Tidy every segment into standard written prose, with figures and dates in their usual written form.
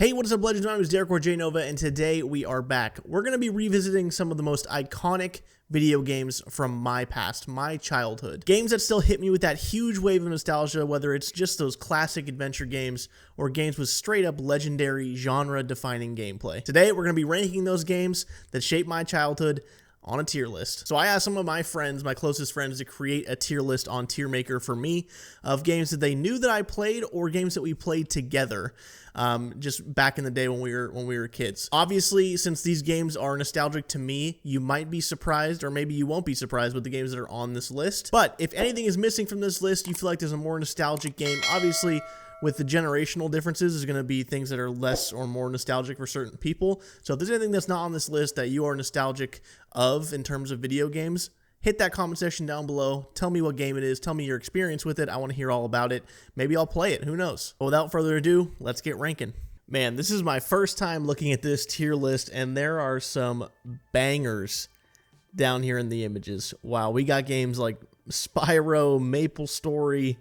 Hey, what is up, Legends? My name is Derek or J Nova, and today we are back. We're going to be revisiting some of the most iconic video games from my past, my childhood. Games that still hit me with that huge wave of nostalgia, whether it's just those classic adventure games or games with straight up legendary genre-defining gameplay. Today, we're going to be ranking those games that shaped my childhood on a tier list. So I asked some of my friends, my closest friends, to create a tier list on Tier Maker for me of games that they knew that I played or games that we played together just back in the day when we were kids. Obviously, since these games are nostalgic to me, you might be surprised, or maybe you won't be surprised with the games that are on this list. But if anything is missing from this list, you feel like there's a more nostalgic game, obviously with the generational differences, there's going to be things that are less or more nostalgic for certain people. So if there's anything that's not on this list that you are nostalgic of in terms of video games, hit that comment section down below. Tell me what game it is. Tell me your experience with it. I want to hear all about it. Maybe I'll play it. Who knows? But without further ado, let's get ranking. Man, this is my first time looking at this tier list, and there are some bangers down here in the images. Wow, we got games like Spyro, Maplestory,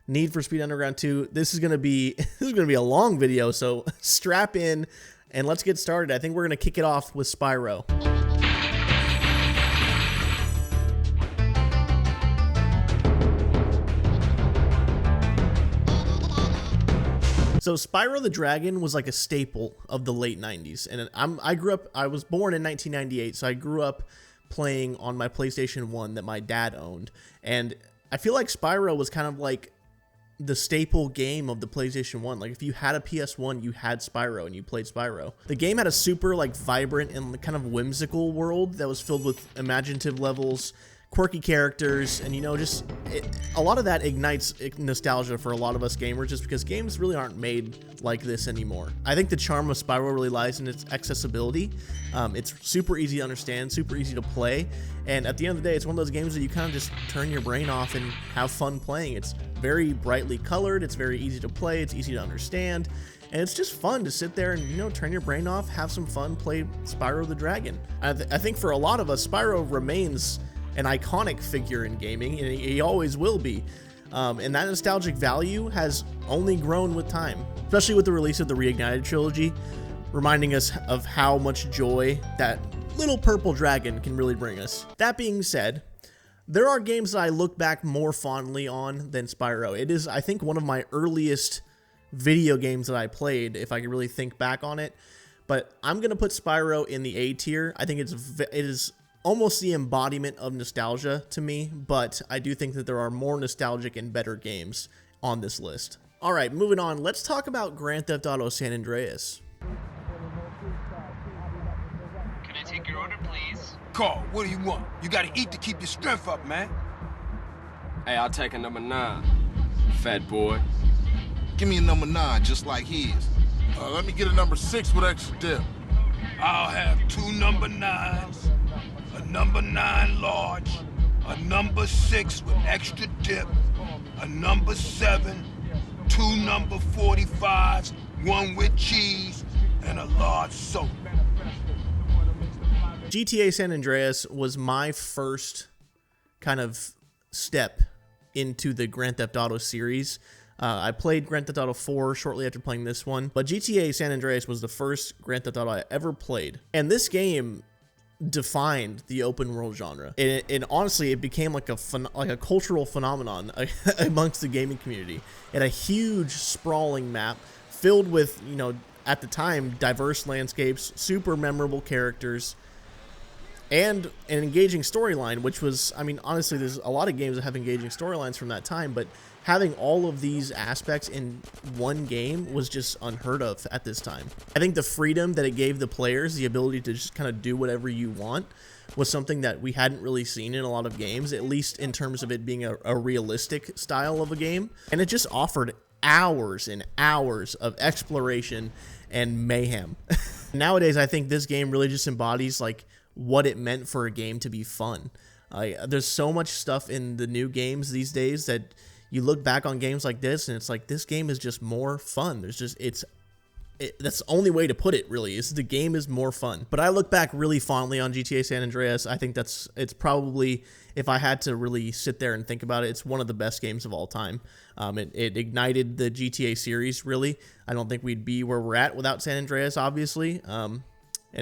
Need for Speed Underground 2. This is gonna be a long video, so strap in and let's get started. I think we're gonna kick it off with Spyro. So Spyro the Dragon was like a staple of the late 90s, and I was born in 1998, so I grew up playing on my PlayStation 1 that my dad owned, and I feel like Spyro was kind of like the staple game of the PlayStation 1. Like if you had a PS1, you had Spyro and you played Spyro. The game had a super like vibrant and kind of whimsical world that was filled with imaginative levels, quirky characters, and a lot of that ignites nostalgia for a lot of us gamers, just because games really aren't made like this anymore. I think the charm of Spyro really lies in its accessibility. It's super easy to understand, super easy to play, and at the end of the day, it's one of those games that you kind of just turn your brain off and have fun playing. It's very brightly colored, it's very easy to play, it's easy to understand, and it's just fun to sit there and, turn your brain off, have some fun, play Spyro the Dragon. I think for a lot of us, Spyro remains an iconic figure in gaming, and he always will be. And that nostalgic value has only grown with time, especially with the release of the Reignited trilogy, reminding us of how much joy that little purple dragon can really bring us. That being said, there are games that I look back more fondly on than Spyro. It is, I think, one of my earliest video games that I played, if I could really think back on it. But I'm going to put Spyro in the A tier. I think it is almost the embodiment of nostalgia to me, but I do think that there are more nostalgic and better games on this list. All right, moving on, let's talk about Grand Theft Auto San Andreas. Can I take your order, please? Carl, what do you want? You gotta eat to keep your strength up, man. Hey, I'll take a number 9, fat boy. Give me a number 9, just like his. Let me get a number 6 with extra dip. I'll have 2 number 9s, a number 9 large, a number 6 with extra dip, a number 7, 2 number 45s, 1 with cheese, and a large soda. GTA San Andreas was my first kind of step into the Grand Theft Auto series. I played Grand Theft Auto 4 shortly after playing this one, but GTA San Andreas was the first Grand Theft Auto I ever played. And this game defined the open world genre. And honestly, it became like a cultural phenomenon amongst the gaming community. It had a huge sprawling map filled with, at the time, diverse landscapes, super memorable characters, and an engaging storyline, which was, honestly, there's a lot of games that have engaging storylines from that time, but having all of these aspects in one game was just unheard of at this time. I think the freedom that it gave the players, the ability to just kind of do whatever you want, was something that we hadn't really seen in a lot of games, at least in terms of it being a realistic style of a game. And it just offered hours and hours of exploration and mayhem. Nowadays, I think this game really just embodies like what it meant for a game to be fun. There's so much stuff in the new games these days that you look back on games like this and it's like, this game is just more fun. It's that's the only way to put it, really, is the game is more fun. But I look back really fondly on GTA San Andreas. I think it's probably, if I had to really sit there and think about it, it's one of the best games of all time. It ignited the GTA series, really. I don't think we'd be where we're at without San Andreas, obviously. And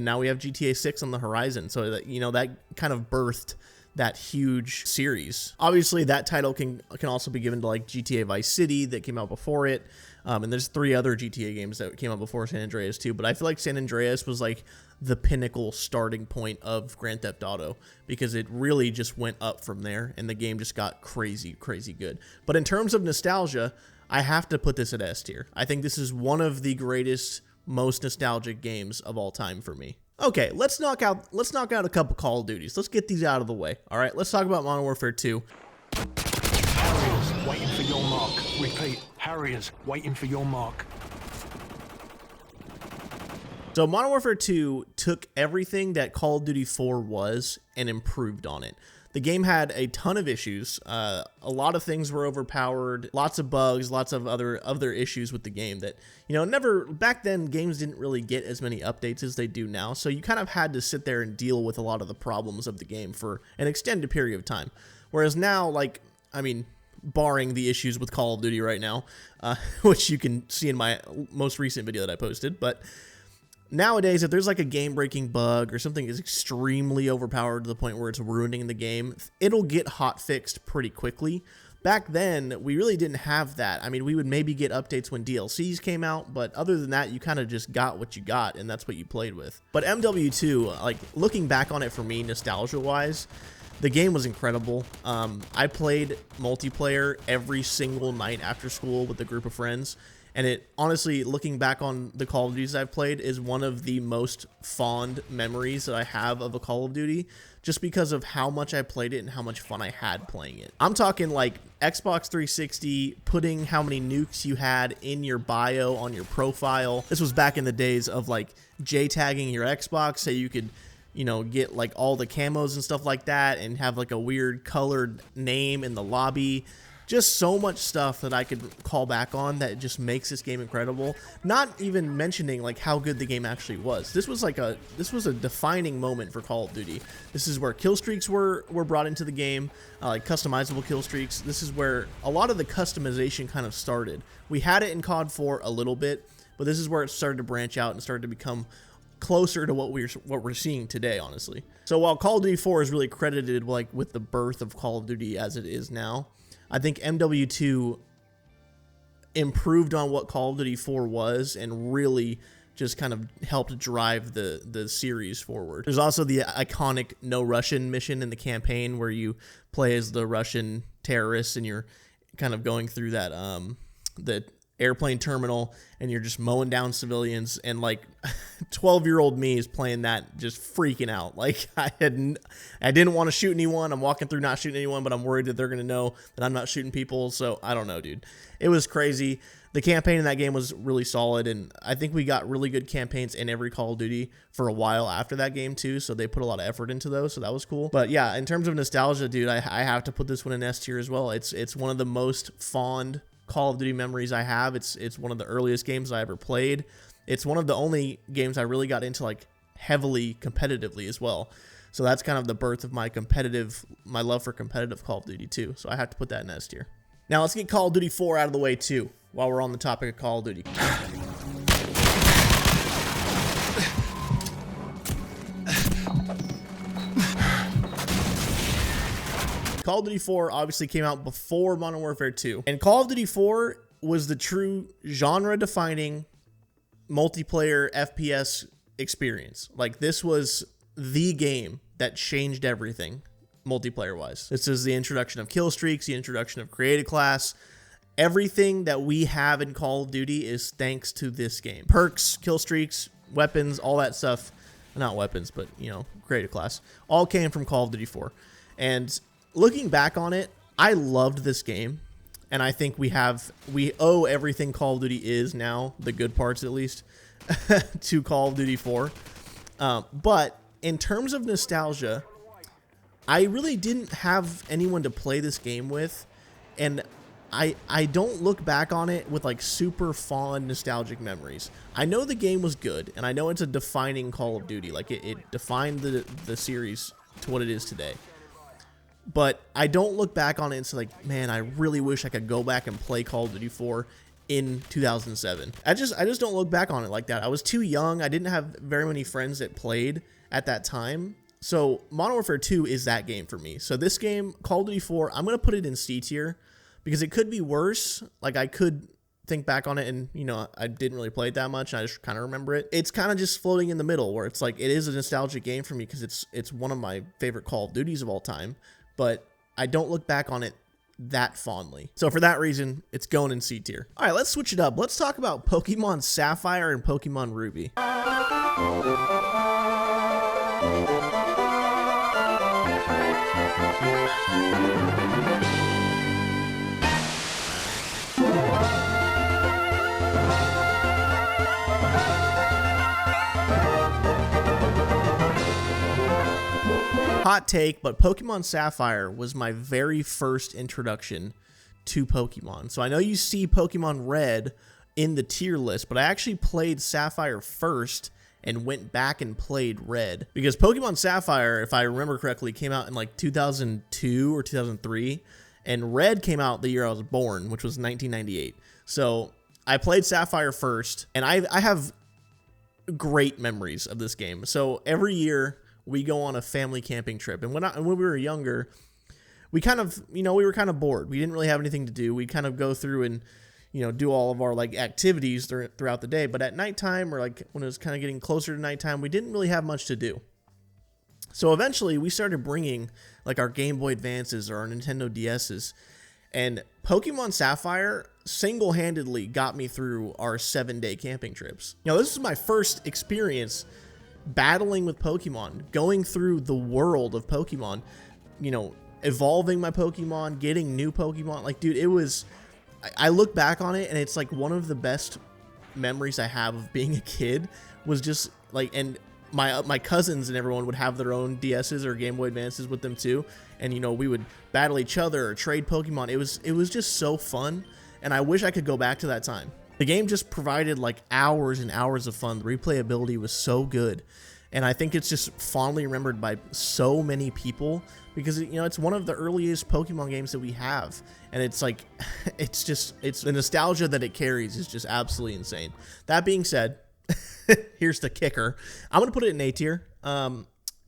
now we have GTA 6 on the horizon. So that, that kind of birthed that huge series. Obviously, that title can also be given to like GTA Vice City that came out before it. And there's 3 other GTA games that came out before San Andreas too. But I feel like San Andreas was like the pinnacle starting point of Grand Theft Auto, because it really just went up from there and the game just got crazy, crazy good. But in terms of nostalgia, I have to put this at S tier. I think this is one of the greatest, most nostalgic games of all time for me. Okay, let's knock out a couple Call of Duties. Let's get these out of the way. All right, let's talk about Modern Warfare 2. Harriers waiting for your mark. Repeat, Harriers waiting for your mark. So Modern Warfare 2 took everything that Call of Duty 4 was and improved on it. The game had a ton of issues. A lot of things were overpowered, lots of bugs, lots of other issues with the game that, never, back then games didn't really get as many updates as they do now. So you kind of had to sit there and deal with a lot of the problems of the game for an extended period of time. Whereas now, barring the issues with Call of Duty right now, which you can see in my most recent video that I posted, but nowadays, if there's like a game-breaking bug or something is extremely overpowered to the point where it's ruining the game, it'll get hot-fixed pretty quickly. Back then, we really didn't have that. I mean, we would maybe get updates when DLCs came out, but other than that, you kind of just got what you got, and that's what you played with. But MW2, like, looking back on it for me, nostalgia-wise, the game was incredible. I played multiplayer every single night after school with a group of friends. And it, honestly, looking back on the Call of Duties I've played, is one of the most fond memories that I have of a Call of Duty, just because of how much I played it and how much fun I had playing it. I'm talking like Xbox 360, putting how many nukes you had in your bio on your profile. This was back in the days of like J-tagging your Xbox so you could, get like all the camos and stuff like that and have like a weird colored name in the lobby. Just so much stuff that I could call back on that just makes this game incredible. Not even mentioning like how good the game actually was. This was a defining moment for Call of Duty. This is where kill streaks were brought into the game, like customizable kill streaks. This is where a lot of the customization kind of started. We had it in COD 4 a little bit, but this is where it started to branch out and started to become closer to what we're seeing today, honestly. So while Call of Duty 4 is really credited like with the birth of Call of Duty as it is now, I think MW2 improved on what Call of Duty 4 was and really just kind of helped drive the series forward. There's also the iconic No Russian mission in the campaign where you play as the Russian terrorists and you're kind of going through that the airplane terminal and you're just mowing down civilians, and like 12-year-old me is playing that, just freaking out. Like I didn't want to shoot anyone. I'm walking through not shooting anyone, but I'm worried that they're going to know that I'm not shooting people. So I don't know, dude. It was crazy. The campaign in that game was really solid, and I think we got really good campaigns in every Call of Duty for a while after that game too, so they put a lot of effort into those, so that was cool. But yeah, in terms of nostalgia, dude, I have to put this one in S tier as well. It's one of the most fond Call of Duty memories I have. It's one of the earliest games I ever played. It's one of the only games I really got into like heavily competitively as well. So that's kind of the birth of my love for competitive Call of Duty too. So I have to put that in S tier. Now let's get Call of Duty 4 out of the way too, while we're on the topic of Call of Duty. Call of Duty 4 obviously came out before Modern Warfare 2. And Call of Duty 4 was the true genre-defining multiplayer FPS experience. Like, this was the game that changed everything multiplayer-wise. This is the introduction of kill streaks, the introduction of creative class. Everything that we have in Call of Duty is thanks to this game. Perks, kill streaks, weapons, all that stuff. Not weapons, but, creative class. All came from Call of Duty 4. And looking back on it, I loved this game, and I think we owe everything Call of Duty is now, the good parts at least, to Call of Duty 4. But in terms of nostalgia, I really didn't have anyone to play this game with, and I don't look back on it with like super fond nostalgic memories. I know the game was good, and I know it's a defining Call of Duty. Like it defined the series to what it is today. But I don't look back on it and say like, man, I really wish I could go back and play Call of Duty 4 in 2007. I just don't look back on it like that. I was too young. I didn't have very many friends that played at that time. So Modern Warfare 2 is that game for me. So this game, Call of Duty 4, I'm going to put it in C tier because it could be worse. Like I could think back on it and, you know, I didn't really play it that much. I just kind of remember it. It's kind of just floating in the middle where it's like, it is a nostalgic game for me because it's one of my favorite Call of Duties of all time, but I don't look back on it that fondly. So for that reason, it's going in C tier. All right, let's switch it up. Let's talk about Pokemon Sapphire and Pokemon Ruby. Hot take, but Pokemon Sapphire was my very first introduction to Pokemon. So I know you see Pokemon Red in the tier list, but I actually played Sapphire first and went back and played Red. Because Pokemon Sapphire, if I remember correctly, came out in like 2002 or 2003, and Red came out the year I was born, which was 1998. So I played Sapphire first, and I have great memories of this game. So every year we go on a family camping trip, and when we were younger, we kind of, you know, we were kind of bored. We didn't really have anything to do. We'd kind of go through and, you know, do all of our like activities throughout the day. But at nighttime, or like when it was kind of getting closer to nighttime, we didn't really have much to do. So eventually we started bringing like our Game Boy Advances or our Nintendo DS's, and Pokemon Sapphire single-handedly got me through our 7-day camping trips. You know, this was my first experience battling with Pokemon, going through the world of Pokemon, you know, evolving my Pokemon, getting new Pokemon. Like, dude, it was, I look back on it and it's like one of the best memories I have of being a kid was just like, and my cousins and everyone would have their own DS's or Game Boy Advances with them too. And, you know, we would battle each other or trade Pokemon. It was just so fun. And I wish I could go back to that time. The game just provided like hours and hours of fun. The replayability was so good. And I think it's just fondly remembered by so many people because, you know, it's one of the earliest Pokemon games that we have. And it's like, it's the nostalgia that it carries is just absolutely insane. That being said, here's the kicker. I'm going to put it in A tier.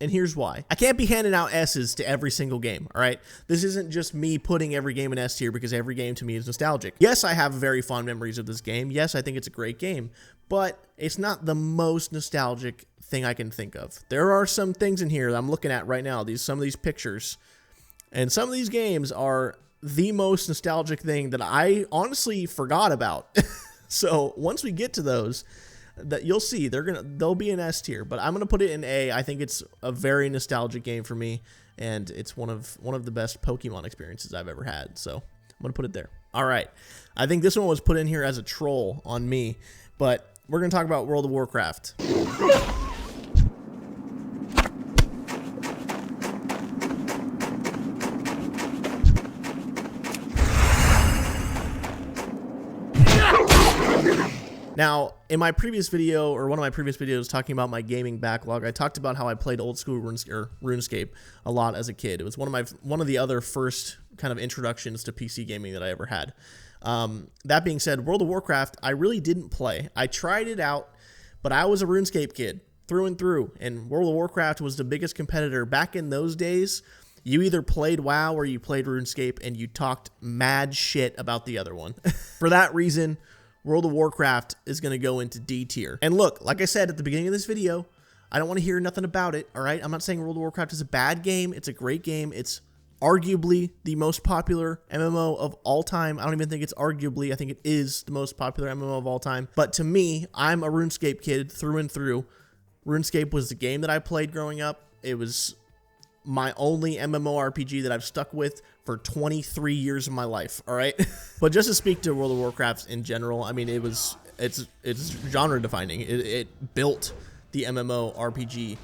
And here's why. I can't be handing out S's to every single game, all right? This isn't just me putting every game in S tier because every game to me is nostalgic. Yes, I have very fond memories of this game. Yes, I think it's a great game, but it's not the most nostalgic thing I can think of. There are some things in here that I'm looking at right now, some of these pictures, and some of these games are the most nostalgic thing that I honestly forgot about. So once we get to those, that you'll see they'll be in S tier, but I'm gonna put it in A. I think it's a very nostalgic game for me, and it's one of the best Pokemon experiences I've ever had. So I'm gonna put it there. All right, I think this one was put in here as a troll on me, but we're gonna talk about World of Warcraft. Now, in my previous video, or one of my previous videos talking about my gaming backlog, I talked about how I played old school RuneScape a lot as a kid. It was one of the other first kind of introductions to PC gaming that I ever had. That being said, World of Warcraft, I really didn't play. I tried it out, but I was a RuneScape kid through and through, and World of Warcraft was the biggest competitor. Back in those days, you either played WoW or you played RuneScape, and you talked mad shit about the other one. For that reason, World of Warcraft is going to go into D tier. And look, like I said at the beginning of this video, I don't want to hear nothing about it, all right? I'm not saying World of Warcraft is a bad game. It's a great game. It's arguably the most popular MMO of all time. I don't even think it's arguably. I think it is the most popular MMO of all time. But to me, I'm a RuneScape kid through and through. RuneScape was the game that I played growing up. It was my only MMORPG that I've stuck with for 23 years of my life, all right? But just to speak to World of Warcraft in general, I mean, it's genre defining. It built the MMORPG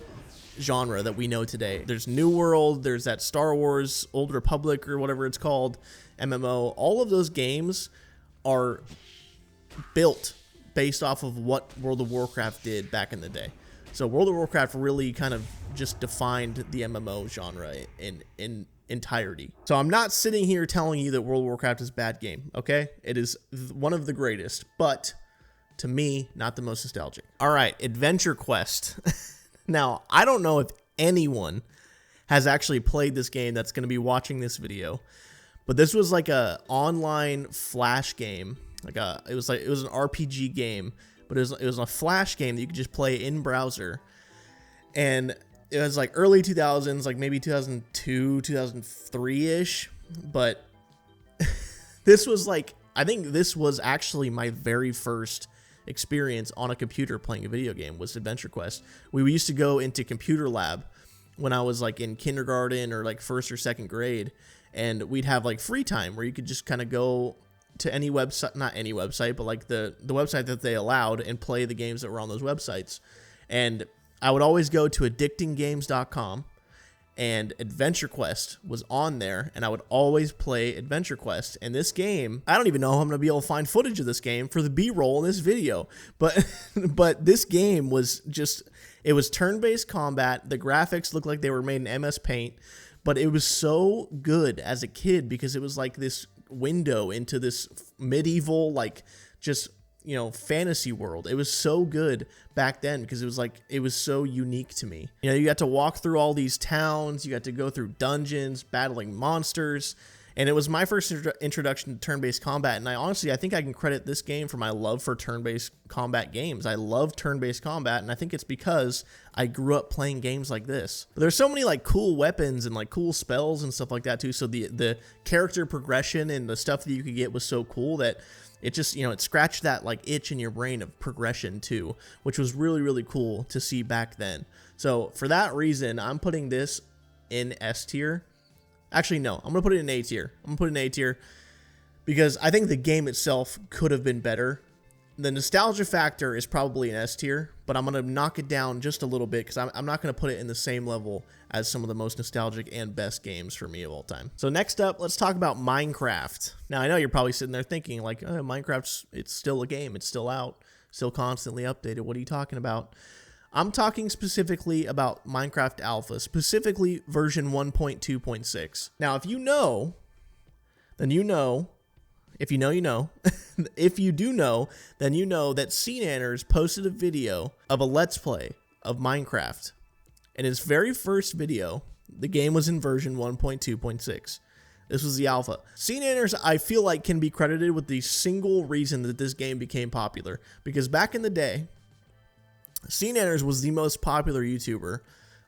genre that we know today. There's New World, there's that Star Wars, Old Republic, or whatever it's called, MMO. All of those games are built based off of what World of Warcraft did back in the day. So World of Warcraft really kind of just defined the MMO genre in entirety. So I'm not sitting here telling you that World of Warcraft is a bad game, okay? It is one of the greatest, but to me, not the most nostalgic. All right, Adventure Quest. Now, I don't know if anyone has actually played this game that's going to be watching this video, but this was like a online flash game. It was an RPG game, but it was a flash game that you could just play in browser. And it was like early 2000s, like maybe 2002, 2003-ish. But this was like, I think this was actually my very first experience on a computer playing a video game was Adventure Quest. We used to go into computer lab when I was like in kindergarten or like first or second grade, and we'd have like free time where you could just kind of go to any website, not any website, but like the website that they allowed, and play the games that were on those websites. And I would always go to addictinggames.com, and Adventure Quest was on there, and I would always play Adventure Quest. And this game, I don't even know how I'm going to be able to find footage of this game for the B-roll in this video, but this game was just, it was turn-based combat. The graphics looked like they were made in MS Paint, but it was so good as a kid because it was like this window into this medieval, like, just, you know, fantasy world. It was so good back then because it was so unique to me. You know, you got to walk through all these towns, you got to go through dungeons, battling monsters, and it was my first introduction to turn-based combat. And I think I can credit this game for my love for turn-based combat games. I love turn-based combat, and I think it's because I grew up playing games like this. But there's so many like cool weapons and like cool spells and stuff like that too. So the character progression and the stuff that you could get was so cool that it just, you know, it scratched that like itch in your brain of progression too, which was really, really cool to see back then. So for that reason, I'm putting this in S tier. Actually, no, I'm going to put it in A tier. I'm going to put it in A tier because I think the game itself could have been better. The nostalgia factor is probably an S tier, but I'm going to knock it down just a little bit because I'm not going to put it in the same level as some of the most nostalgic and best games for me of all time. So next up, let's talk about Minecraft. Now, I know you're probably sitting there thinking like, oh, it's still a game. It's still out, still constantly updated. What are you talking about? I'm talking specifically about Minecraft Alpha, specifically version 1.2.6. Now, if you know, then you know. If you know, you know. If you do know, then you know that CNanners posted a video of a Let's Play of Minecraft. In his very first video, the game was in version 1.2.6. This was the alpha. CNanners, I feel like, can be credited with the single reason that this game became popular. Because back in the day, CNanners was the most popular YouTuber,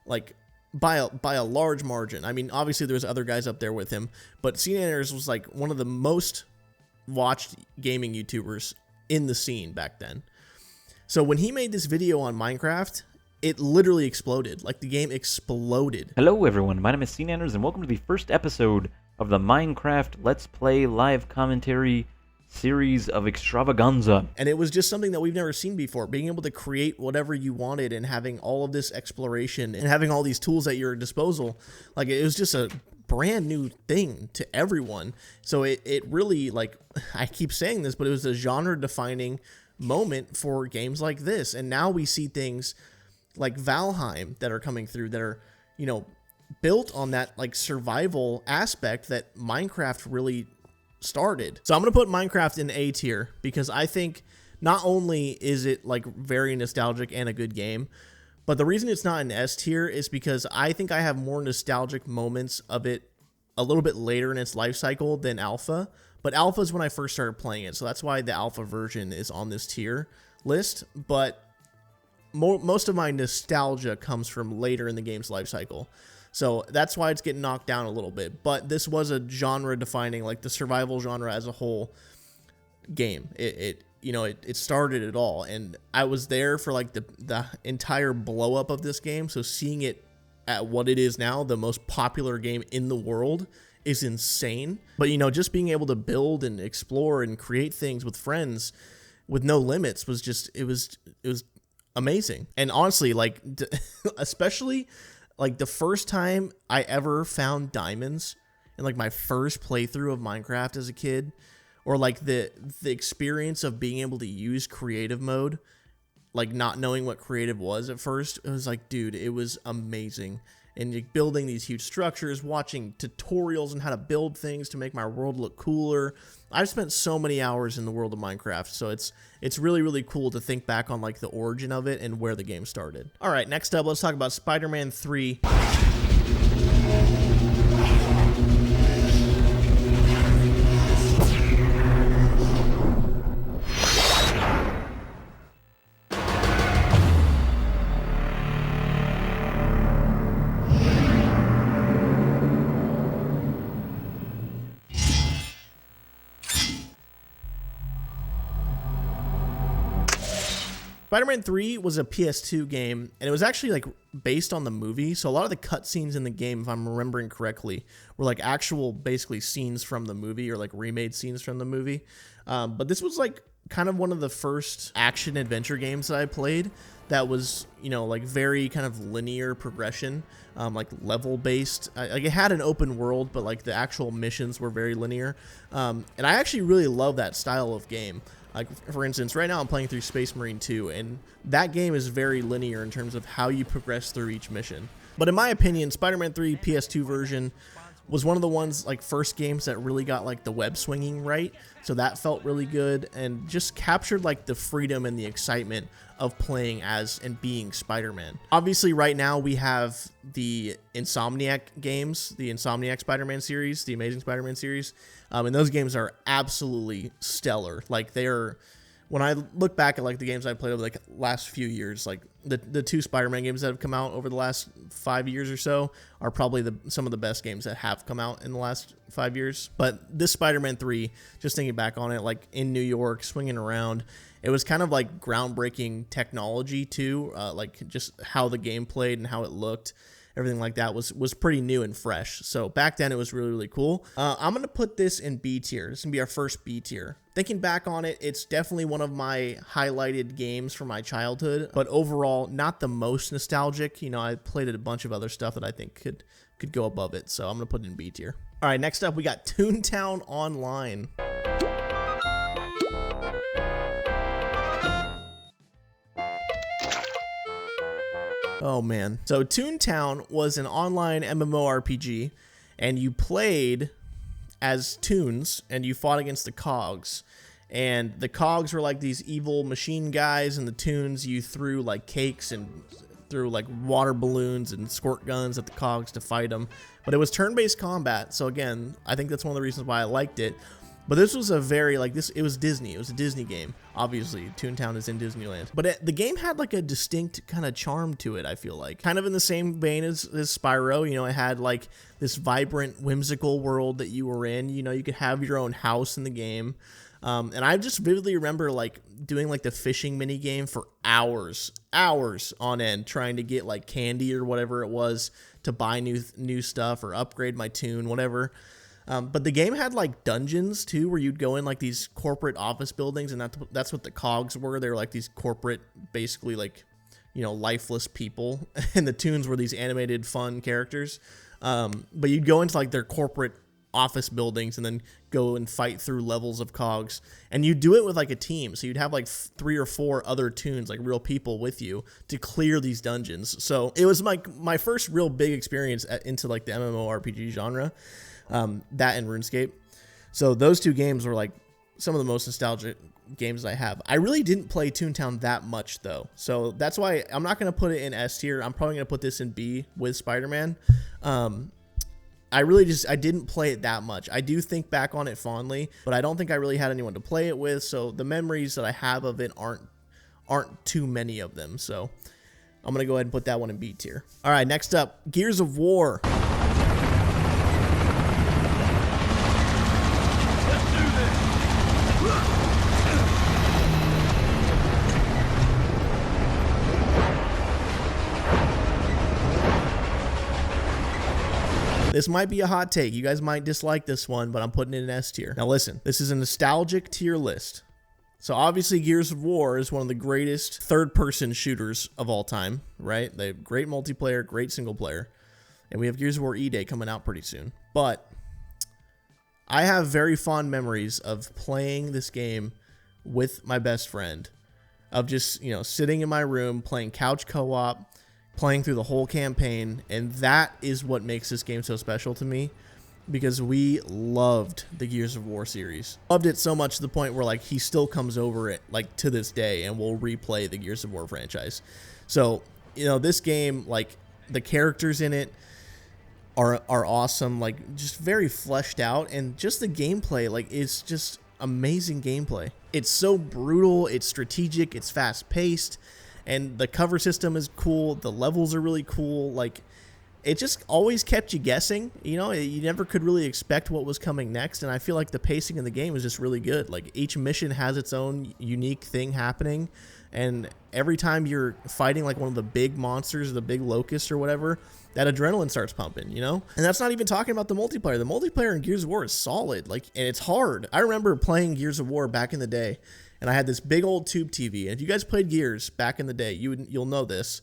like, by a large margin. I mean, obviously there's other guys up there with him, but CNanners was like one of the most watched gaming YouTubers in the scene back then. So when he made this video on Minecraft, it literally exploded. Like, the game exploded. Hello everyone, my name is CNanners and welcome to the first episode of the Minecraft Let's Play live commentary series of extravaganza. And it was just something that we've never seen before, being able to create whatever you wanted and having all of this exploration and having all these tools at your disposal. Like, it was just a brand new thing to everyone. So it really, like, I keep saying this, but it was a genre defining moment for games like this. And now we see things like Valheim that are coming through that are, you know, built on that like survival aspect that Minecraft really started. So I'm going to put Minecraft in A tier because I think not only is it like very nostalgic and a good game, but the reason it's not in S tier is because I think I have more nostalgic moments of it a little bit later in its life cycle than Alpha. But Alpha is when I first started playing it, so that's why the Alpha version is on this tier list. But most of my nostalgia comes from later in the game's life cycle. So that's why it's getting knocked down a little bit. But this was a genre defining, like the survival genre as a whole game. It started it all. And I was there for like the entire blow up of this game. So seeing it at what it is now, the most popular game in the world, is insane. But, you know, just being able to build and explore and create things with friends with no limits was just, it was amazing. And honestly, like, especially like the first time I ever found diamonds in like my first playthrough of Minecraft as a kid, or like the experience of being able to use creative mode, like not knowing what creative was at first, it was like, dude, it was amazing. And like building these huge structures, watching tutorials on how to build things to make my world look cooler. I've spent so many hours in the world of Minecraft, so it's really, really cool to think back on like the origin of it and where the game started. All right, next up, let's talk about Spider-Man 3. Spider-Man 3 was a PS2 game, and it was actually like based on the movie. So a lot of the cutscenes in the game, if I'm remembering correctly, were like actual basically scenes from the movie, or like remade scenes from the movie. But this was like kind of one of the first action adventure games that I played that was, you know, like very kind of linear progression, like level based. Like it had an open world, but like the actual missions were very linear. And I actually really love that style of game. Like, for instance, right now I'm playing through Space Marine 2, and that game is very linear in terms of how you progress through each mission. But in my opinion, Spider-Man 3 PS2 version was one of the ones, like, first games that really got, like, the web swinging right. So that felt really good and just captured, like, the freedom and the excitement of playing as and being Spider-Man. Obviously, right now we have the Insomniac games, the Insomniac Spider-Man series, the Amazing Spider-Man series, and those games are absolutely stellar. Like, they are, when I look back at like the games I played over like last few years, like the two Spider-Man games that have come out over the last 5 years or so are probably some of the best games that have come out in the last 5 years. But this Spider-Man 3, just thinking back on it, like in New York, swinging around, it was kind of like groundbreaking technology too, like just how the game played and how it looked. Everything like that was pretty new and fresh. So back then it was really, really cool. I'm going to put this in B tier. This is going to be our first B tier. Thinking back on it, it's definitely one of my highlighted games from my childhood, but overall not the most nostalgic. You know, I played a bunch of other stuff that I think could go above it. So I'm going to put it in B tier. All right, next up we got ToonTown Online. Oh man. So ToonTown was an online MMORPG, and you played as Toons and you fought against the Cogs. And the Cogs were like these evil machine guys, and the Toons, you threw like cakes and threw like water balloons and squirt guns at the Cogs to fight them. But it was turn-based combat, so again, I think that's one of the reasons why I liked it. But this was a very, like, it was Disney. It was a Disney game. Obviously, Toontown is in Disneyland. But the game had, like, a distinct kind of charm to it, I feel like. Kind of in the same vein as Spyro. You know, it had, like, this vibrant, whimsical world that you were in. You know, you could have your own house in the game. And I just vividly remember, like, doing, like, the fishing mini game for hours on end, trying to get, like, candy or whatever it was to buy new stuff or upgrade my Toon, whatever. But the game had like dungeons too, where you'd go in like these corporate office buildings, and that's what the Cogs were. They were like these corporate, basically like, you know, lifeless people, and the Toons were these animated, fun characters. But you'd go into like their corporate office buildings and then go and fight through levels of Cogs, and you'd do it with like a team. So you'd have like 3 or 4 other Toons, like real people with you, to clear these dungeons. So it was like my first real big experience into like the MMORPG genre. That and RuneScape. So those two games were like some of the most nostalgic games I have. I really didn't play ToonTown that much though. So that's why I'm not going to put it in S tier. I'm probably going to put this in B with Spider-Man. I didn't play it that much. I do think back on it fondly, but I don't think I really had anyone to play it with. So the memories that I have of it aren't too many of them. So I'm going to go ahead and put that one in B tier. All right, next up, Gears of War. This might be a hot take. You guys might dislike this one, but I'm putting it in S tier. Now listen, this is a nostalgic tier list. So obviously Gears of War is one of the greatest third-person shooters of all time, right? They have great multiplayer, great single player. And we have Gears of War E-Day coming out pretty soon. But I have very fond memories of playing this game with my best friend, of just, you know, sitting in my room, playing couch co-op, playing through the whole campaign. And that is what makes this game so special to me, because we loved the Gears of War series. Loved it so much to the point where, like, he still comes over it, like, to this day, and we'll replay the Gears of War franchise. So, you know, this game, like, the characters in it are awesome, like, just very fleshed out, and just the gameplay, like, it's just amazing gameplay. It's so brutal, it's strategic, it's fast-paced, and the cover system is cool, the levels are really cool, like, it just always kept you guessing, you know, you never could really expect what was coming next, and I feel like the pacing in the game is just really good. Like, each mission has its own unique thing happening, and every time you're fighting, like, one of the big monsters, the big locusts or whatever, that adrenaline starts pumping, you know? And that's not even talking about the multiplayer. The multiplayer in Gears of War is solid, like, and it's hard. I remember playing Gears of War back in the day, and I had this big old tube TV, and if you guys played Gears back in the day, you'll know this.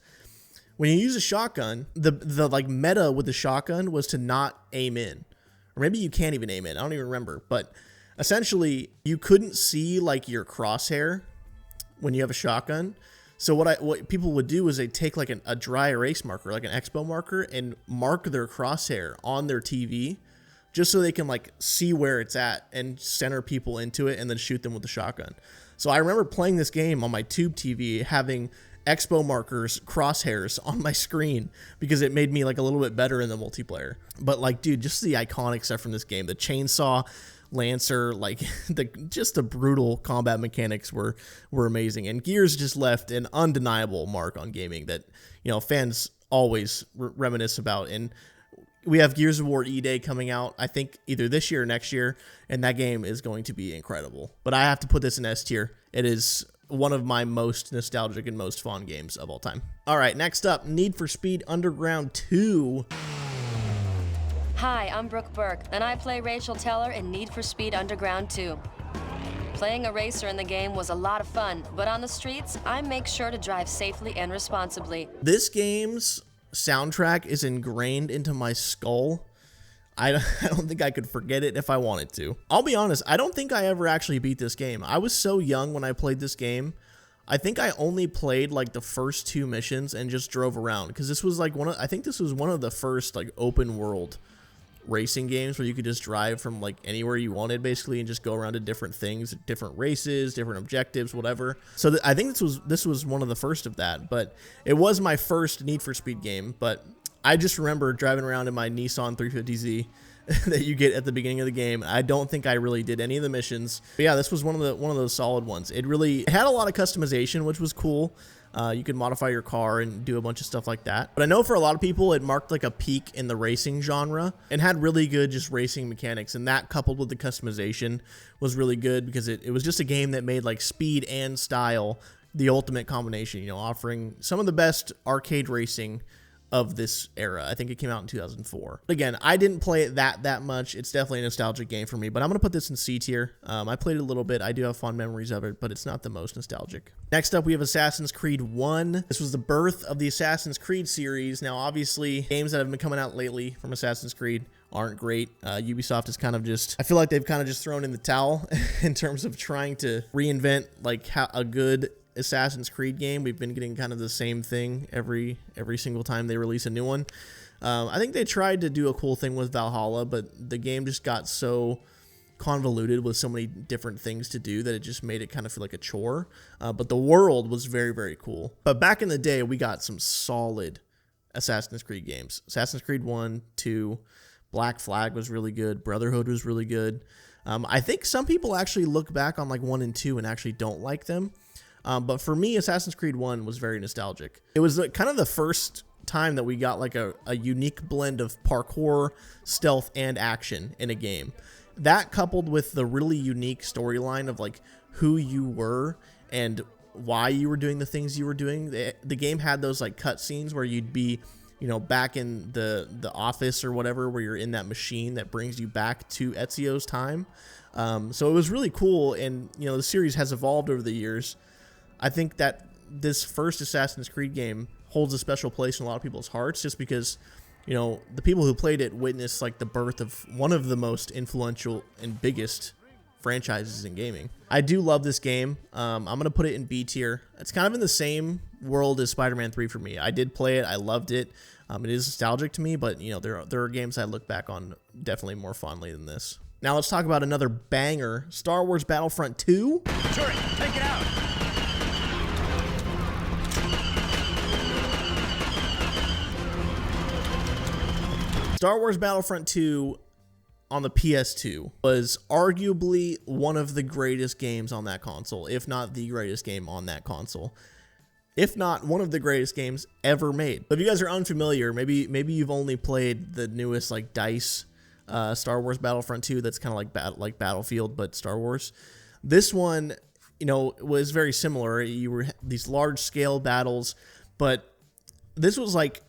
When you use a shotgun, the like meta with the shotgun was to not aim in. Or maybe you can't even aim in. I don't even remember. But essentially, you couldn't see like your crosshair when you have a shotgun. So what people would do is they'd take like a dry erase marker, like an expo marker, and mark their crosshair on their TV just so they can like see where it's at and center people into it and then shoot them with the shotgun. So I remember playing this game on my tube TV, having expo markers, crosshairs on my screen, because it made me like a little bit better in the multiplayer. But like, dude, just the iconic stuff from this game, the chainsaw lancer, like the brutal combat mechanics were amazing. And Gears just left an undeniable mark on gaming that, you know, fans always reminisce about. And we have Gears of War E-Day coming out, I think either this year or next year, and that game is going to be incredible. But I have to put this in S tier. It is one of my most nostalgic and most fun games of all time. All right, next up, Need for Speed Underground 2. Hi, I'm Brooke Burke, and I play Rachel Teller in Need for Speed Underground 2. Playing a racer in the game was a lot of fun, but on the streets, I make sure to drive safely and responsibly. This game's soundtrack is ingrained into my skull. I don't think I could forget it if I wanted to. I'll be honest, I don't think I ever actually beat this game. I was so young when I played this game. I think I only played like the first 2 missions and just drove around, because this was like I think this was one of the first like open world racing games where you could just drive from like anywhere you wanted basically and just go around to different things, different races, different objectives, whatever. So I think this was one of the first of that, but it was my first Need for Speed game. But I just remember driving around in my Nissan 350Z that you get at the beginning of the game. I don't think I really did any of the missions. But yeah, this was one of those solid ones. It had a lot of customization, which was cool. You could modify your car and do a bunch of stuff like that. But I know for a lot of people, it marked like a peak in the racing genre and had really good just racing mechanics. And that, coupled with the customization, was really good, because it was just a game that made like speed and style the ultimate combination, you know, offering some of the best arcade racing of this era. I think it came out in 2004. Again, I didn't play it that much. It's definitely a nostalgic game for me, but I'm going to put this in C tier. I played it a little bit. I do have fond memories of it, but it's not the most nostalgic. Next up, we have Assassin's Creed 1. This was the birth of the Assassin's Creed series. Now, obviously, games that have been coming out lately from Assassin's Creed aren't great. Ubisoft is kind of just, I feel like they've kind of just thrown in the towel in terms of trying to reinvent like a good Assassin's Creed game. We've been getting kind of the same thing every single time they release a new one. I think they tried to do a cool thing with Valhalla, but the game just got so convoluted with so many different things to do that it just made it kind of feel like a chore. But the world was very, very cool. But back in the day, we got some solid Assassin's Creed games. Assassin's Creed 1, 2, Black Flag was really good. Brotherhood was really good. I think some people actually look back on like 1 and 2 and actually don't like them. But for me, Assassin's Creed 1 was very nostalgic. It was kind of the first time that we got like a unique blend of parkour, stealth, and action in a game. That, coupled with the really unique storyline of like who you were and why you were doing the things you were doing. The game had those like cutscenes where you'd be, you know, back in the office or whatever, where you're in that machine that brings you back to Ezio's time. So it was really cool, and you know, the series has evolved over the years. I think that this first Assassin's Creed game holds a special place in a lot of people's hearts, just because, you know, the people who played it witnessed like the birth of one of the most influential and biggest franchises in gaming. I do love this game. I'm gonna put it in B tier. It's kind of in the same world as Spider-Man 3 for me. I did play it. I loved it. It is nostalgic to me, but you know, there are games I look back on definitely more fondly than this. Now let's talk about another banger, Star Wars Battlefront 2. Turret, take it out! Star Wars Battlefront 2 on the PS2 was arguably one of the greatest games on that console, if not the greatest game on that console. If not one of the greatest games ever made. If you guys are unfamiliar, maybe you've only played the newest like DICE Star Wars Battlefront 2 that's kind of like Battlefield but Star Wars. This one, you know, was very similar. You were these large scale battles, but this was like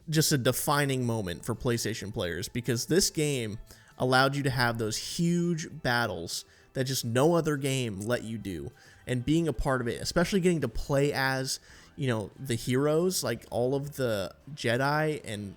just a defining moment for PlayStation players, because this game allowed you to have those huge battles that just no other game let you do. And being a part of it, especially getting to play as, you know, the heroes, like all of the Jedi, and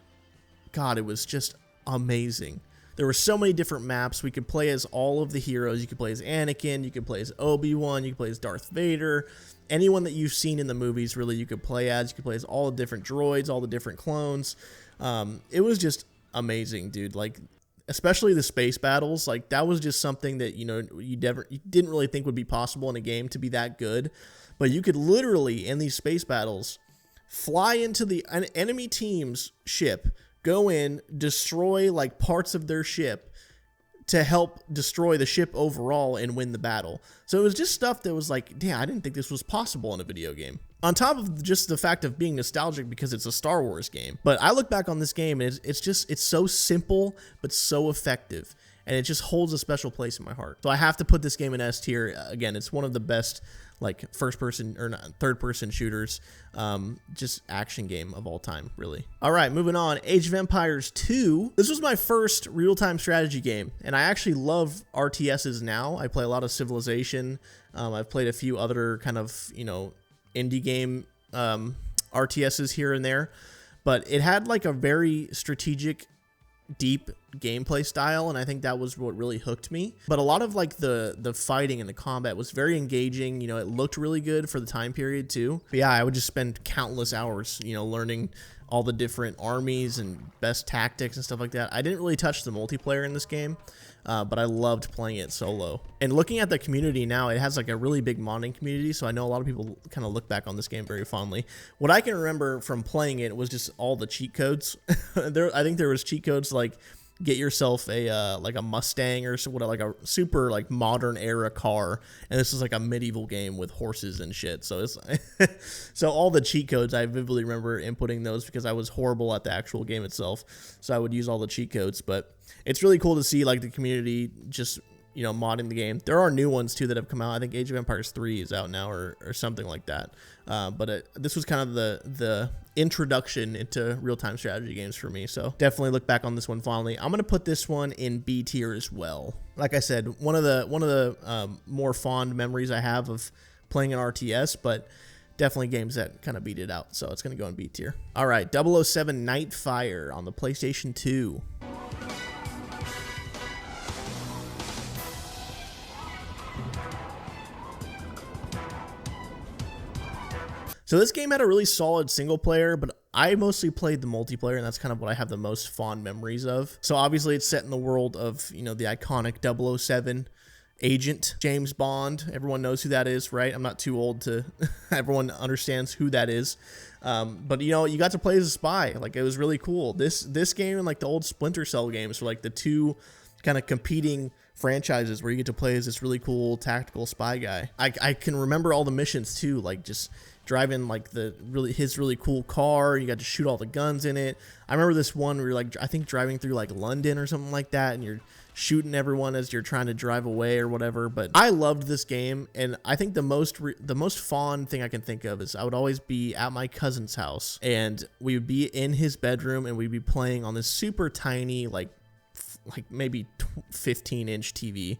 God, it was just amazing. There were so many different maps. We could play as all of the heroes. You could play as Anakin, you could play as Obi-Wan, you could play as Darth Vader. Anyone that you've seen in the movies, really, you could play as. You could play as all the different droids, all the different clones. It was just amazing, dude. Like, especially the space battles, like that was just something that, you know, you didn't really think would be possible in a game to be that good. But you could literally, in these space battles, fly into the enemy team's ship, go in, destroy like parts of their ship to help destroy the ship overall and win the battle. So it was just stuff that was like, damn, I didn't think this was possible in a video game. On top of just the fact of being nostalgic because it's a Star Wars game. But I look back on this game and it's so simple but so effective, and it just holds a special place in my heart. So I have to put this game in S tier. Again, it's one of the best like first-person or third-person shooters, just action game of all time, really. All right, moving on. Age of Empires 2. This was my first real-time strategy game, and I actually love RTSs now. I play a lot of Civilization. I've played a few other kind of, you know, indie game RTSs here and there, but it had like a very strategic, deep gameplay style, and I think that was what really hooked me. But a lot of like the fighting and the combat was very engaging. You know, it looked really good for the time period too. But yeah, I would just spend countless hours, you know, learning all the different armies and best tactics and stuff like that. I didn't really touch the multiplayer in this game, but I loved playing it solo. And looking at the community now, it has like a really big modding community, so I know a lot of people kind of look back on this game very fondly. What I can remember from playing it was just all the cheat codes. I think there was cheat codes like get yourself a like a Mustang or so, like a super like modern era car, and this is like a medieval game with horses and shit. So it's so all the cheat codes, I vividly remember inputting those because I was horrible at the actual game itself, so I would use all the cheat codes. But it's really cool to see like the community just, you know, modding the game. There are new ones too that have come out. I think Age of Empires 3 is out now or something like that. But this was kind of the introduction into real-time strategy games for me. So definitely look back on this one fondly. I'm gonna put this one in B tier as well. Like I said, one of the more fond memories I have of playing an RTS, but definitely games that kind of beat it out. So it's gonna go in B tier. All right, 007 Nightfire on the PlayStation 2. So this game had a really solid single player, but I mostly played the multiplayer, and that's kind of what I have the most fond memories of. So obviously it's set in the world of, you know, the iconic 007 agent, James Bond. Everyone knows who that is, right? I'm not too old to, everyone understands who that is. But you know, you got to play as a spy. Like, it was really cool. This game and like the old Splinter Cell games were like the two kind of competing franchises where you get to play as this really cool tactical spy guy. I can remember all the missions too, like just driving like his really cool car. You got to shoot all the guns in it. I remember this one where you're like, I think driving through like London or something like that, and you're shooting everyone as you're trying to drive away or whatever. But I loved this game, and I think the most fond thing I can think of is I would always be at my cousin's house, and we would be in his bedroom, and we'd be playing on this super tiny like like maybe 15-inch TV,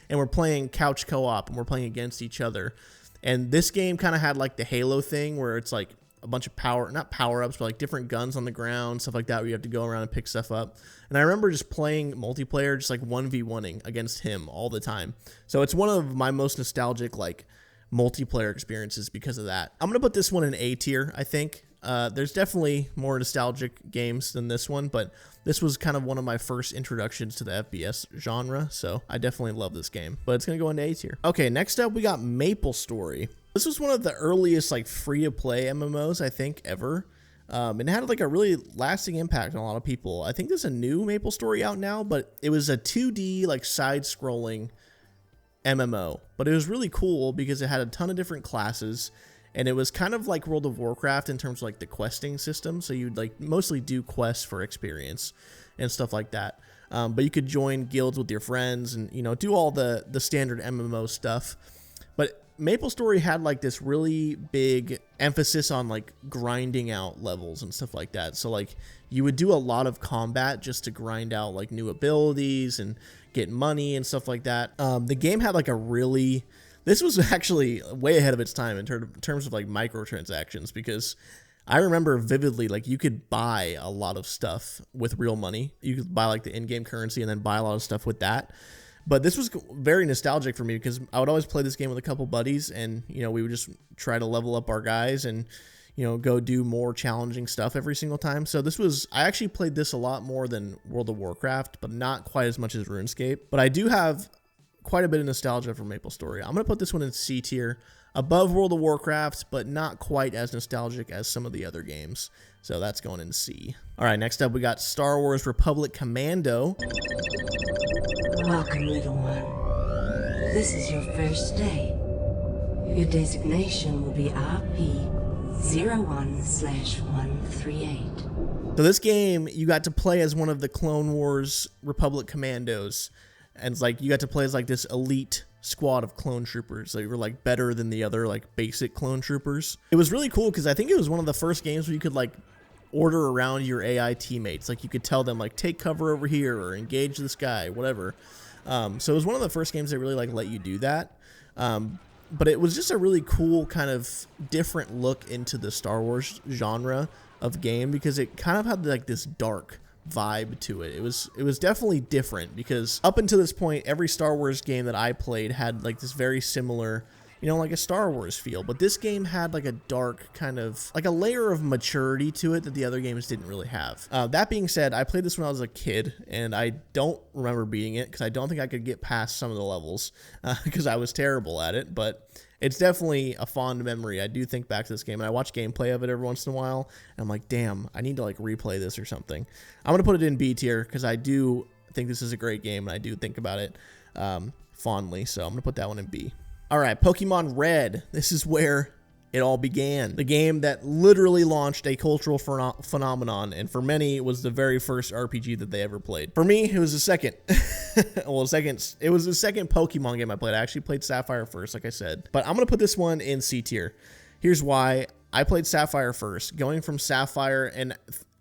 and we're playing couch co-op, and we're playing against each other. And this game kind of had like the Halo thing where it's like a bunch of not power-ups, but like different guns on the ground, stuff like that, where you have to go around and pick stuff up. And I remember just playing multiplayer, just like 1v1ing against him all the time. So it's one of my most nostalgic like multiplayer experiences because of that. I'm gonna put this one in A tier, I think. There's definitely more nostalgic games than this one, but this was kind of one of my first introductions to the FPS genre, so I definitely love this game. But it's gonna go into A tier. Okay, next up we got Maplestory. This was one of the earliest like free-to-play MMOs I think ever. And it had like a really lasting impact on a lot of people. I think there's a new Maplestory out now, but it was a 2D like side-scrolling MMO. But it was really cool because it had a ton of different classes. And it was kind of like World of Warcraft in terms of like the questing system. So you'd like mostly do quests for experience and stuff like that. But you could join guilds with your friends and, you know, do all the standard MMO stuff. But Maplestory had like this really big emphasis on like grinding out levels and stuff like that. So like you would do a lot of combat just to grind out like new abilities and get money and stuff like that. The game had like a really... This was actually way ahead of its time in terms of like microtransactions, because I remember vividly, like you could buy a lot of stuff with real money. You could buy like the in-game currency and then buy a lot of stuff with that. But this was very nostalgic for me because I would always play this game with a couple buddies, and, you know, we would just try to level up our guys and, you know, go do more challenging stuff every single time. So I actually played this a lot more than World of Warcraft, but not quite as much as RuneScape. But I do have quite a bit of nostalgia for Maplestory. I'm going to put this one in C tier, above World of Warcraft, but not quite as nostalgic as some of the other games. So that's going in C. All right, next up we got Star Wars Republic Commando. Welcome, little one. This is your first day. Your designation will be RP01/138. So this game, you got to play as one of the Clone Wars Republic Commandos. And it's like you got to play as like this elite squad of clone troopers that were like better than the other like basic clone troopers. It was really cool because I think it was one of the first games where you could like order around your AI teammates. Like you could tell them like take cover over here or engage this guy, whatever. So it was one of the first games that really like let you do that. But it was just a really cool kind of different look into the Star Wars genre of game because it kind of had like this dark vibe to it. It was definitely different because up until this point, every Star Wars game that I played had like this very similar, you know, like a Star Wars feel. But this game had like a dark kind of like a layer of maturity to it that the other games didn't really have. That being said, I played this when I was a kid and I don't remember beating it because I don't think I could get past some of the levels because I was terrible at it. But it's definitely a fond memory. I do think back to this game, and I watch gameplay of it every once in a while, and I'm like, damn, I need to like replay this or something. I'm going to put it in B tier because I do think this is a great game, and I do think about it fondly, so I'm going to put that one in B. All right, Pokemon Red. This is where it all began. The game that literally launched a cultural phenomenon, and for many, it was the very first RPG that they ever played. For me, it was the second. It was the second Pokemon game I played. I actually played Sapphire first, like I said. But I'm going to put this one in C tier. Here's why. I played Sapphire first. Going from Sapphire, and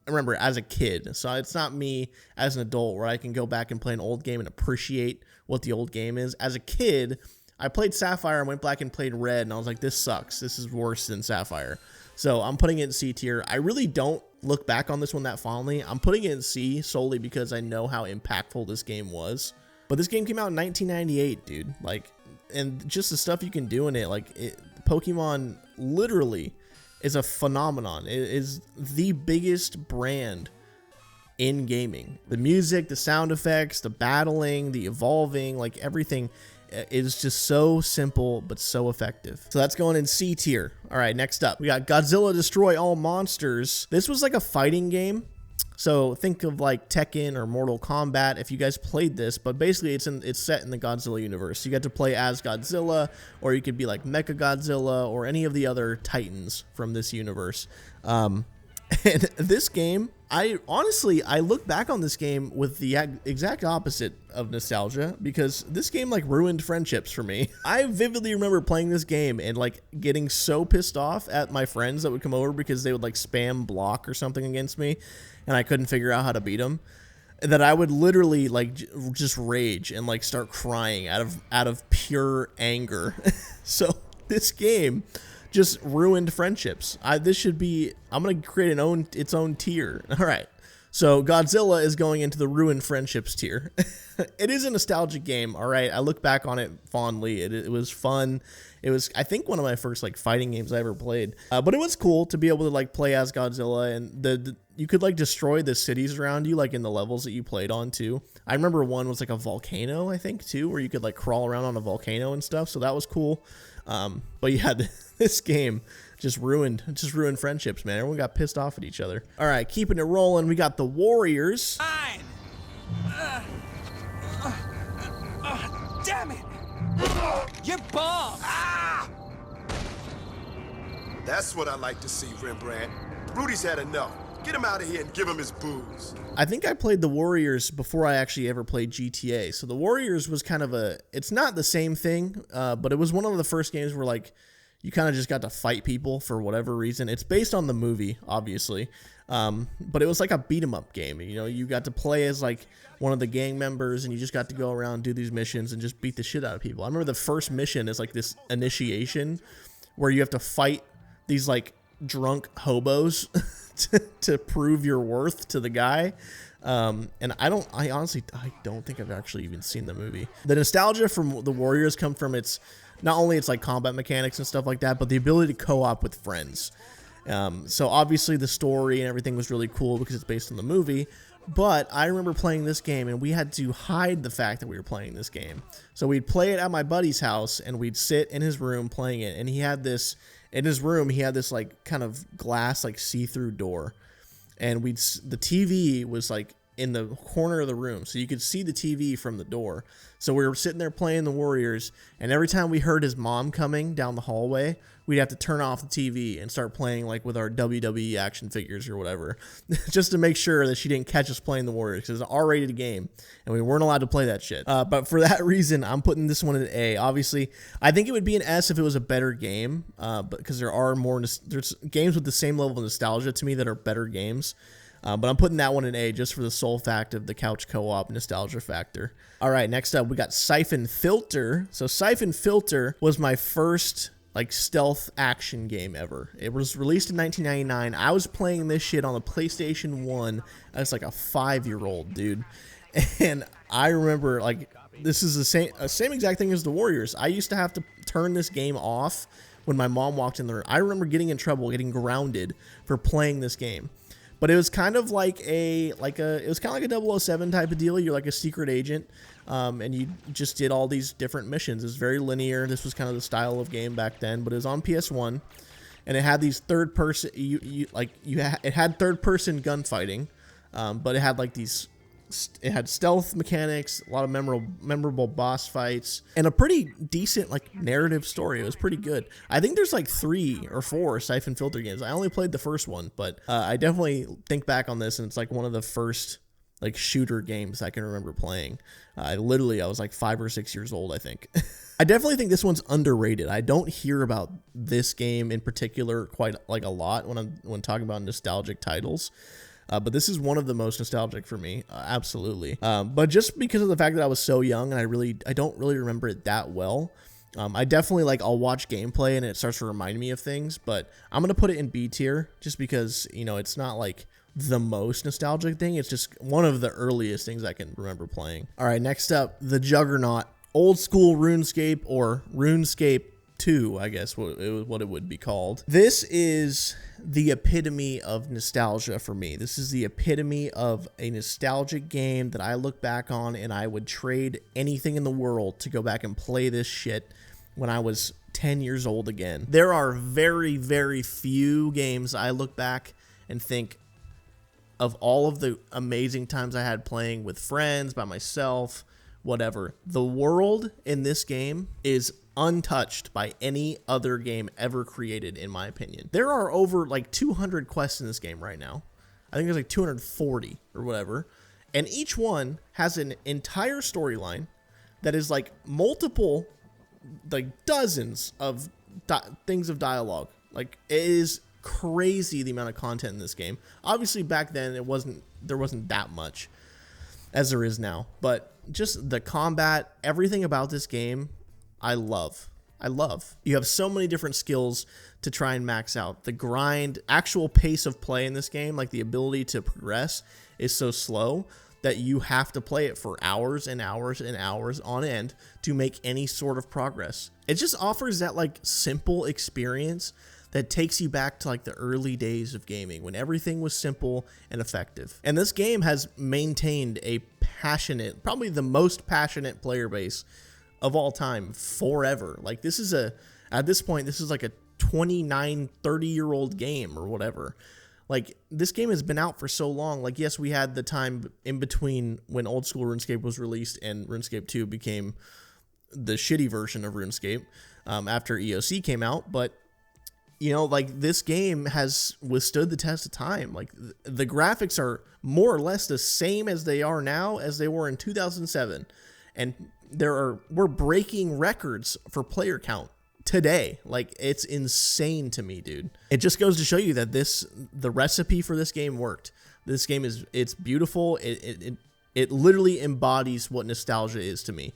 remember, as a kid, so it's not me as an adult where I can go back and play an old game and appreciate what the old game is. As a kid, I played Sapphire and went back and played Red, and I was like, this sucks. This is worse than Sapphire. So I'm putting it in C tier. I really don't look back on this one that fondly. I'm putting it in C solely because I know how impactful this game was. But this game came out in 1998, dude. Like, and just the stuff you can do in it, like, Pokemon literally is a phenomenon. It is the biggest brand in gaming. The music, the sound effects, the battling, the evolving, like everything is just so simple but so effective. So that's going in C tier. All right, next up we got Godzilla Destroy All Monsters. This was like a fighting game, so think of like Tekken or Mortal Kombat if you guys played this, but basically it's set in the Godzilla universe. You got to play as Godzilla, or you could be like Mecha Godzilla or any of the other titans from this universe. And this game, I look back on this game with the exact opposite of nostalgia, because this game like ruined friendships for me. I vividly remember playing this game and like getting so pissed off at my friends that would come over because they would like spam block or something against me and I couldn't figure out how to beat them. that I would literally like just rage and like start crying out of pure anger. So this game just ruined friendships. This should be, I'm gonna create its own tier. All right. So Godzilla is going into the ruined friendships tier. It is a nostalgic game, all right? I look back on it fondly. It was fun. It was, I think, one of my first like fighting games I ever played. But it was cool to be able to like play as Godzilla, and you could like destroy the cities around you, like in the levels that you played on too. I remember one was like a volcano, I think, too, where you could like crawl around on a volcano and stuff. So that was cool. But yeah, this game just ruined friendships, man. Everyone got pissed off at each other. All right, keeping it rolling. We got the Warriors. Fine. Damn it! You bomb! Ah! That's what I like to see, Rembrandt. Rudy's had enough. Get him out of here and give him his booze. I think I played the Warriors before I actually ever played GTA. So the Warriors was kind of it's not the same thing, but it was one of the first games where like you kind of just got to fight people for whatever reason. It's based on the movie, obviously, but it was like a beat 'em up game. You know, you got to play as like one of the gang members, and you just got to go around, do these missions, and just beat the shit out of people. I remember the first mission is like this initiation where you have to fight these like drunk hobos to prove your worth to the guy. And I honestly don't think I've actually even seen the movie. The nostalgia from the Warriors come from its not only its like combat mechanics and stuff like that, but the ability to co-op with friends. So obviously the story and everything was really cool because it's based on the movie. But I remember playing this game, and we had to hide the fact that we were playing this game. So we'd play it at my buddy's house, and we'd sit in his room playing it. And he had this, in his room, he had this like kind of glass, like see-through door. And the TV was like in the corner of the room, so you could see the TV from the door. So we were sitting there playing the Warriors, and every time we heard his mom coming down the hallway, we'd have to turn off the TV and start playing like with our WWE action figures or whatever, just to make sure that she didn't catch us playing the Warriors, because it's an R-rated game and we weren't allowed to play that shit. But for that reason, I'm putting this one in A. Obviously, I think it would be an S if it was a better game, but because there's games with the same level of nostalgia to me that are better games. But I'm putting that one in A just for the sole fact of the couch co-op nostalgia factor. All right, next up, we got Siphon Filter. So Siphon Filter was my first like stealth action game ever. It was released in 1999. I was playing this shit on the PlayStation 1 as like a 5-year-old, dude. And I remember like this is the same exact thing as the Warriors. I used to have to turn this game off when my mom walked in the room. I remember getting in trouble, getting grounded for playing this game. But it was kind of like it was kind of like a 007 type of deal. You're like a secret agent, and you just did all these different missions. It was very linear. This was kind of the style of game back then, but it was on PS1, and it had these third person. It had third person gunfighting, but it had like these. It had stealth mechanics, a lot of memorable boss fights, and a pretty decent like narrative story. It was pretty good. I think there's like 3 or 4 Siphon Filter games. I only played the first one, but I definitely think back on this, and it's like one of the first like shooter games I can remember playing. I was like 5 or 6 years old, I think. I definitely think this one's underrated. I don't hear about this game in particular quite like a lot when talking about nostalgic titles. But this is one of the most nostalgic for me, absolutely. But just because of the fact that I was so young and I don't really remember it that well, I definitely I'll watch gameplay and it starts to remind me of things. But I'm gonna put it in B tier just because it's not like the most nostalgic thing. It's just one of the earliest things I can remember playing. All right, next up, the Juggernaut, old school RuneScape, or RuneScape 2, I guess what it would be called. This is the epitome of nostalgia for me. This is the epitome of a nostalgic game that I look back on and I would trade anything in the world to go back and play this shit when I was 10 years old again. There are very, very few games I look back and think of all of the amazing times I had playing with friends, by myself, whatever. The world in this game is untouched by any other game ever created, in my opinion. There are over 200 quests in this game right now. I think there's 240 or whatever. And each one has an entire storyline that is multiple, dozens of things of dialogue. It is crazy the amount of content in this game. Obviously back then there wasn't that much. as there is now. But just the combat, everything about this game, I love. You have so many different skills to try and max out. The grind, actual pace of play in this game, like the ability to progress, is so slow that you have to play it for hours and hours and hours on end to make any sort of progress. It just offers that like simple experience that takes you back to like the early days of gaming when everything was simple and effective. And this game has maintained a passionate, probably the most passionate player base of all time forever. Like this is at this point, this is like a 29, 30-year-old game or whatever. Like this game has been out for so long. Like, yes, we had the time in between when old school RuneScape was released and RuneScape 2 became the shitty version of RuneScape after EOC came out. But, you know, like this game has withstood the test of time. Like the graphics are more or less the same as they are now as they were in 2007. And we're breaking records for player count today. Like, it's insane to me, dude. It just goes to show you that the recipe for this game worked. This game it's beautiful. It literally embodies what nostalgia is to me.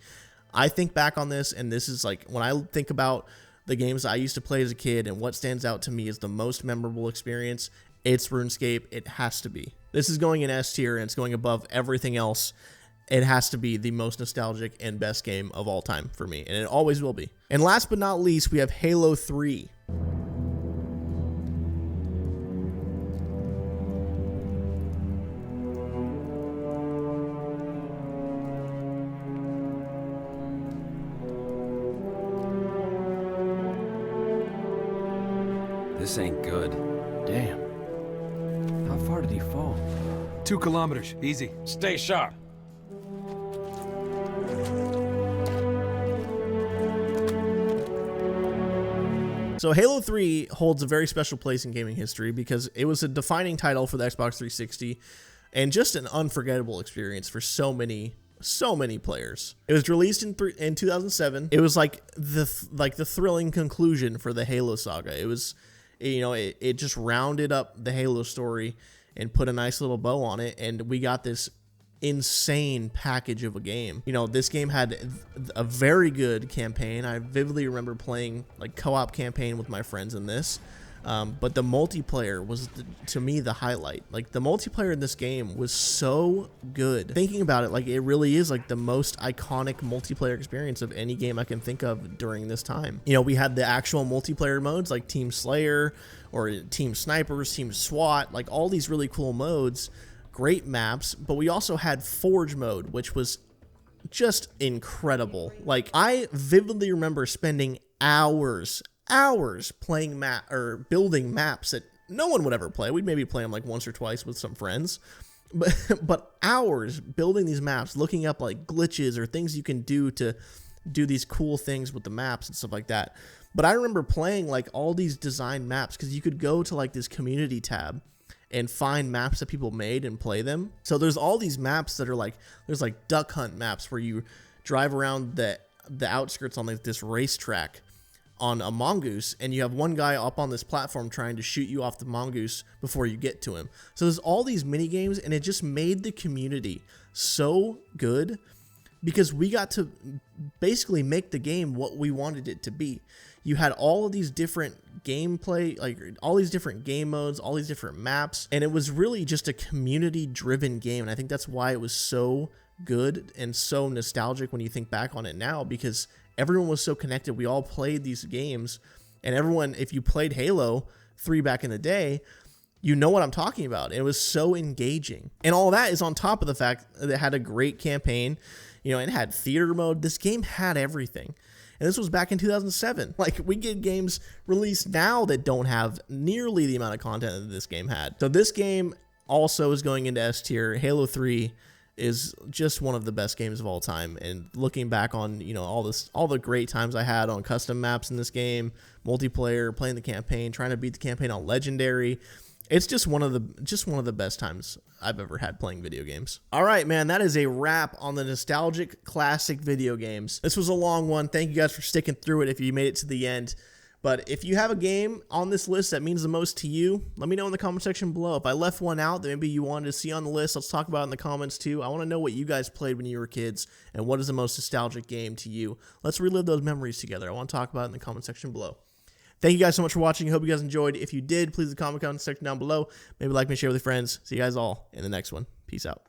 I think back on this, and this is like, when I think about the games I used to play as a kid and what stands out to me as the most memorable experience, it's RuneScape. It has to be. This is going in S tier, and it's going above everything else. It has to be the most nostalgic and best game of all time for me, and it always will be. And last but not least, we have Halo 3. This ain't good. Damn. How far did he fall? 2 kilometers. Easy. Stay sharp. So Halo 3 holds a very special place in gaming history because it was a defining title for the Xbox 360 and just an unforgettable experience for so many players. It was released in 2007. It was like the thrilling conclusion for the Halo saga. It was, you know, it just rounded up the Halo story and put a nice little bow on it, and we got this insane package of a game. You know, this game had a very good campaign. I vividly remember playing like co-op campaign with my friends in this, but the multiplayer was to me the highlight. Like the multiplayer in this game was so good. Thinking about it, like it really is like the most iconic multiplayer experience of any game I can think of during this time. You know, we had the actual multiplayer modes like Team Slayer or Team Snipers, Team SWAT, like all these really cool modes. Great maps, but we also had Forge mode, which was just incredible. Like I vividly remember spending hours playing building maps that no one would ever play. We'd maybe play them like once or twice with some friends, but hours building these maps, looking up like glitches or things you can do to do these cool things with the maps and stuff like that. But I remember playing like all these designed maps because you could go to like this community tab and find maps that people made and play them. So there's all these maps that are like, there's like duck hunt maps where you drive around the outskirts on like this racetrack on a mongoose, and you have one guy up on this platform trying to shoot you off the mongoose before you get to him. So there's all these mini games, and it just made the community so good because we got to basically make the game what we wanted it to be. You had all of these different gameplay, like all these different game modes, all these different maps, and it was really just a community-driven game. And I think that's why it was so good and so nostalgic when you think back on it now, because everyone was so connected. We all played these games, and everyone, if you played Halo 3 back in the day, you know what I'm talking about. It was so engaging. And all that is on top of the fact that it had a great campaign. You know, it had theater mode. This game had everything. And this was back in 2007. Like, we get games released now that don't have nearly the amount of content that this game had. So this game also is going into S tier. Halo 3 is just one of the best games of all time. And looking back on, you know, all the great times I had on custom maps in this game, multiplayer, playing the campaign, trying to beat the campaign on Legendary, it's just one of the best times I've ever had playing video games. All right, man, that is a wrap on the nostalgic classic video games. This was a long one. Thank you guys for sticking through it if you made it to the end. But if you have a game on this list that means the most to you, let me know in the comment section below. If I left one out that maybe you wanted to see on the list, let's talk about it in the comments too. I want to know what you guys played when you were kids and what is the most nostalgic game to you. Let's relive those memories together. I want to talk about it in the comment section below. Thank you guys so much for watching. I hope you guys enjoyed. If you did, please leave a comment section down below. Maybe like me, share with your friends. See you guys all in the next one. Peace out.